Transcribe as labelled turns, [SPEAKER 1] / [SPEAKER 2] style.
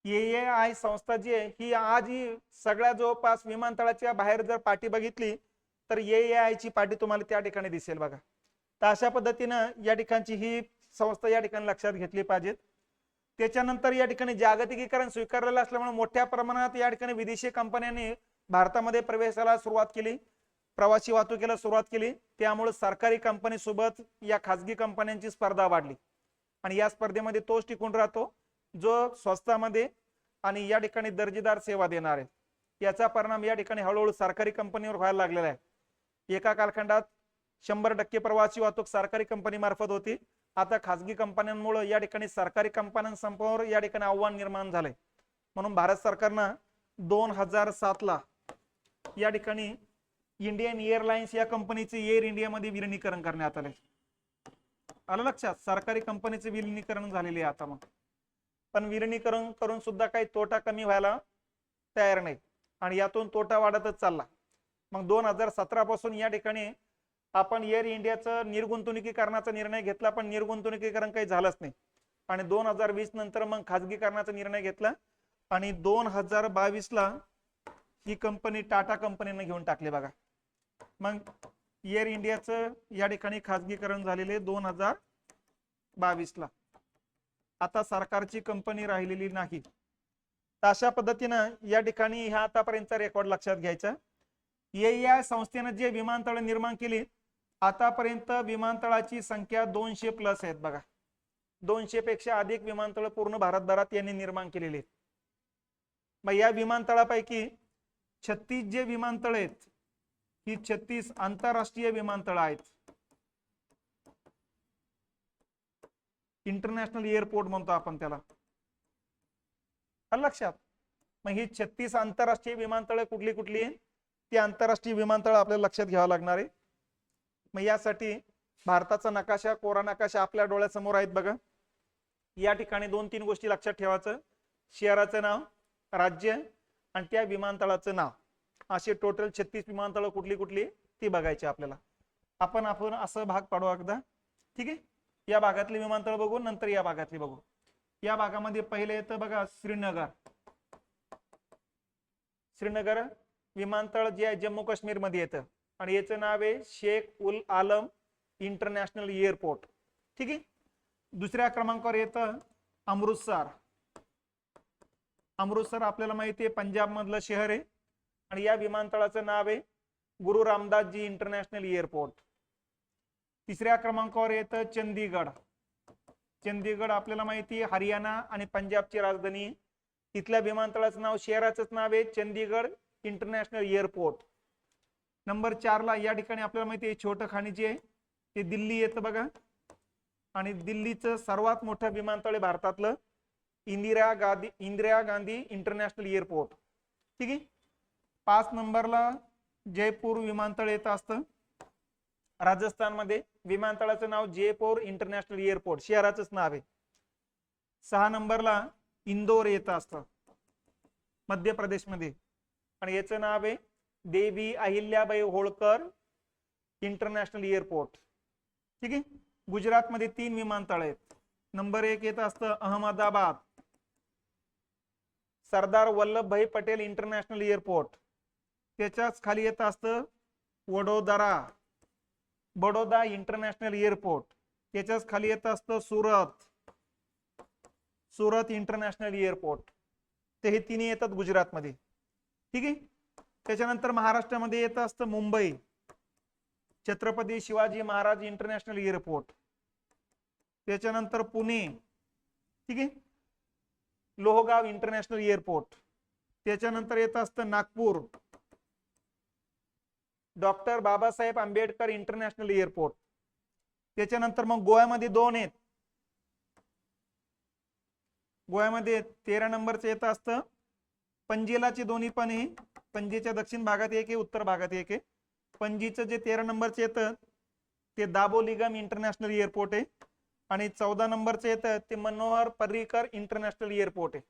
[SPEAKER 1] AAI संस्था जी आहे ही आजही सगळ्या जवळपास विमानतळाच्या बाहेर जर पाठी बघितली तर AAI ची पाठी तुम्हाला त्या ठिकाणी दिसेल बघा. तर अशा पद्धतीनं या ठिकाणची ही संस्था या ठिकाणी लक्षात घेतली पाहिजे. त्याच्यानंतर या ठिकाणी जागतिकीकरण स्वीकारलेलं असल्यामुळे मोठ्या प्रमाणात या ठिकाणी विदेशी कंपन्यांनी भारतामध्ये प्रवेशाला सुरुवात केली, प्रवासी वाहतुकीला सुरुवात केली. त्यामुळे सरकारी कंपनी सोबत या खासगी कंपन्यांची स्पर्धा वाढली आणि या स्पर्धेमध्ये तोच टिकून राहतो जो स्वस्तामध्ये आणि या ठिकाणी दर्जेदार सेवा देणार आहे. याचा परिणाम या ठिकाणी हळूहळू सरकारी कंपनीवर व्हायला लागलेला आहे. एका कालखंडात 100% प्रवासी वाहतूक सरकारी कंपनी मार्फत होती. आता खासगी कंपन्यांमुळे या ठिकाणी सरकारी कंपन्यांसमोर या ठिकाणी आव्हान निर्माण झालंय. म्हणून भारत सरकारनं 2007 ला या ठिकाणी इंडियन एअरलाइन्स या कंपनीचे एअर इंडियामध्ये विलिनीकरण करण्यात आले. आलं लक्षात? सरकारी कंपनीचे विलिनीकरण झालेले आहे आता. मग पण विलिनीकरण करून सुद्धा काही तोटा कमी व्हायला तयार नाही आणि यातून तोटा वाढतच चालला. मग 2017 पासून या ठिकाणी आपण एअर इंडियाचं निर्गुंतवणुकीकरणाचा निर्णय घेतला, पण निर्गुंतवणुकीकरण काही झालंच नाही आणि 2020 नंतर मग खाजगीकरणाचा निर्णय घेतला आणि 2022 ला ही कंपनी टाटा कंपनीने घेऊन टाकली बघा. मग एअर इंडियाचं या ठिकाणी खाजगीकरण झालेले 2022 ला. आता सरकारची कंपनी राहिलेली नाही. अशा पद्धतीनं या ठिकाणी ह्या आतापर्यंतचा रेकॉर्ड लक्षात घ्यायचा. AAI संस्थेने जे विमानतळ निर्माण केली आतापर्यंत विमानतळाची संख्या 200 प्लस आहेत बघा. 200 पेक्षा अधिक विमानतळ पूर्ण भारतभरात यांनी निर्माण केलेले आहेत. मग या विमानतळापैकी 36 जे विमानतळ आहेत ही 36 आंतरराष्ट्रीय विमानतळ आहेत. इंटरनॅशनल एअरपोर्ट म्हणतो आपण त्याला. लक्षात? मग ही 36 आंतरराष्ट्रीय विमानतळ कुठली कुठली आहे ती आंतरराष्ट्रीय विमानतळ आपल्याला लक्षात घ्यावं लागणार आहे. मग यासाठी भारताचा नकाशा, कोरा नकाशा आपल्या डोळ्यासमोर आहेत बघा. या ठिकाणी 2-3 गोष्टी लक्षात ठेवायचं. शहराचं नाव, राज्य आणि त्या विमानतळाचं नाव, असे टोटल 36 विमानतळ कुठली कुठली ती बघायची आपल्याला. आपण असं भाग पाडू एकदा. ठीक आहे? या भागातली विमानतळ बघू, नंतर या भागातली बघू. या भागामध्ये पहिले येतं बघा श्रीनगर. श्रीनगर विमानतळ जे आहे जम्मू काश्मीर मध्ये येतं आणि याचं नाव आहे शेख उल आलम इंटरनॅशनल एअरपोर्ट. ठीक आहे? दुसऱ्या क्रमांकावर येतं अमृतसर. अमृतसर आपल्याला माहिती आहे पंजाब मधलं शहर आहे आणि या विमानतळाचं नाव आहे गुरु रामदासजी इंटरनॅशनल एअरपोर्ट. तिसऱ्या क्रमांकावर येतं चंदीगड. चंदीगड आपल्याला माहिती आहे हरियाणा आणि पंजाबची राजधानी. इथल्या विमानतळाचं नाव, शहराचंच नाव आहे चंदीगड इंटरनॅशनल एअरपोर्ट. नंबर 4 ला या ठिकाणी आपल्याला माहिती आहे छोटं खाणी जे आहे ते दिल्ली येतं बघा आणि दिल्लीचं सर्वात मोठं विमानतळ आहे भारतातलं इंदिरा गांधी इंटरनॅशनल एअरपोर्ट. ठीक आहे? 5 नंबरला जयपूर विमानतळ येत असतं राजस्थान मध्ये. विमानतळाचं नाव जयपूर इंटरनॅशनल एअरपोर्ट, शहराचंच नाव आहे. 6 नंबरला इंदोर येत असतं मध्य प्रदेश मध्ये आणि याचं नाव आहे देवी अहिल्याबाई होळकर इंटरनॅशनल एअरपोर्ट. ठीक आहे? गुजरात मध्ये 3 विमानतळ आहेत. नंबर 1 येत असतं अहमदाबाद, सरदार वल्लभभाई पटेल इंटरनॅशनल एअरपोर्ट. त्याच्याच खाली येत असतं बडोदा इंटरनॅशनल एअरपोर्ट. त्याच्याच खाली येत असतं सुरत इंटरनॅशनल एअरपोर्ट. ते हे तिन्ही येतात गुजरातमध्ये. ठीक आहे? त्याच्यानंतर महाराष्ट्रामध्ये येत असतं मुंबई छत्रपती शिवाजी महाराज इंटरनॅशनल एअरपोर्ट. त्याच्यानंतर पुणे. ठीक आहे? Lohegaon international airport. त्याच्यानंतर येत असतं Nagpur doctor Babasaheb Ambedkar international airport. त्याच्यानंतर मग गोव्यामध्ये 2 आहेत. गोव्यामध्ये 13 नंबरचं येत असतं पणजीलाचे दोन्ही पण आहे. पणजीच्या दक्षिण भागात एक आहे, उत्तर भागात एक आहे. पणजीचं जे 13 नंबरचं येतं ते दाबोलीगम इंटरनॅशनल एअरपोर्ट आहे आणि 14 नंबरचं येतं ते मनोहर पर्रीकर इंटरनॅशनल एअरपोर्ट आहे.